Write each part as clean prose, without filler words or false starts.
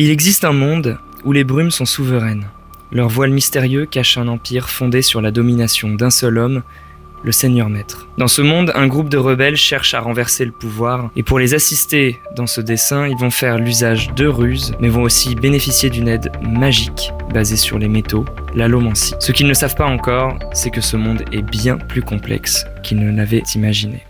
Il existe un monde où les brumes sont souveraines. Leur voile mystérieux cache un empire fondé sur la domination d'un seul homme, le Seigneur Maître. Dans ce monde, un groupe de rebelles cherche à renverser le pouvoir, et pour les assister dans ce dessein, ils vont faire l'usage de ruses, mais vont aussi bénéficier d'une aide magique basée sur les métaux, l'allomancie. Ce qu'ils ne savent pas encore, c'est que ce monde est bien plus complexe qu'ils ne l'avaient imaginé.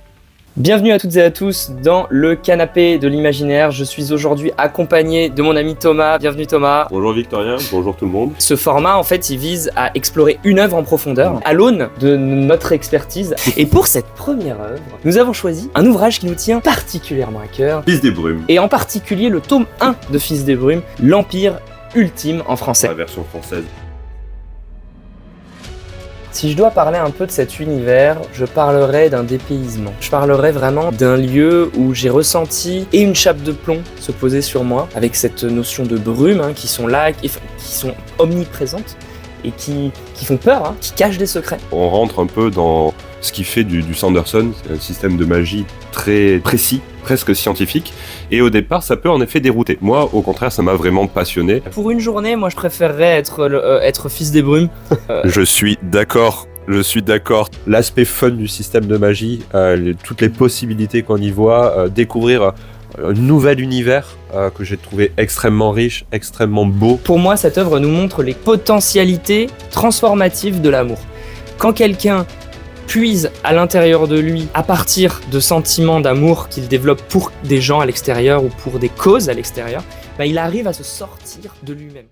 Bienvenue à toutes et à tous dans le canapé de l'imaginaire. Je suis aujourd'hui accompagné de mon ami Thomas. Bienvenue Thomas. Bonjour Victorien, bonjour tout le monde. Ce format, en fait, il vise à explorer une œuvre en profondeur à l'aune de notre expertise. Et pour cette première œuvre, nous avons choisi un ouvrage qui nous tient particulièrement à cœur. Fils des brumes. Et en particulier le tome 1 de Fils des brumes, l'Empire ultime en français. La version française. Si je dois parler un peu de cet univers, je parlerai d'un dépaysement. Je parlerai vraiment d'un lieu où j'ai ressenti et une chape de plomb se poser sur moi, avec cette notion de brume qui sont là, qui sont omniprésentes et qui font peur, qui cachent des secrets. On rentre un peu dans ce qui fait du Sanderson, c'est un système de magie très précis, presque scientifique, et au départ ça peut en effet dérouter. Moi au contraire ça m'a vraiment passionné. Pour une journée, moi je préférerais être Fils des brumes. Je suis d'accord. L'aspect fun du système de magie, toutes les possibilités qu'on y voit, découvrir un nouvel univers que j'ai trouvé extrêmement riche, extrêmement beau. Pour moi, cette œuvre nous montre les potentialités transformatives de l'amour. Quand quelqu'un puise à l'intérieur de lui à partir de sentiments d'amour qu'il développe pour des gens à l'extérieur ou pour des causes à l'extérieur, il arrive à se sortir de lui-même.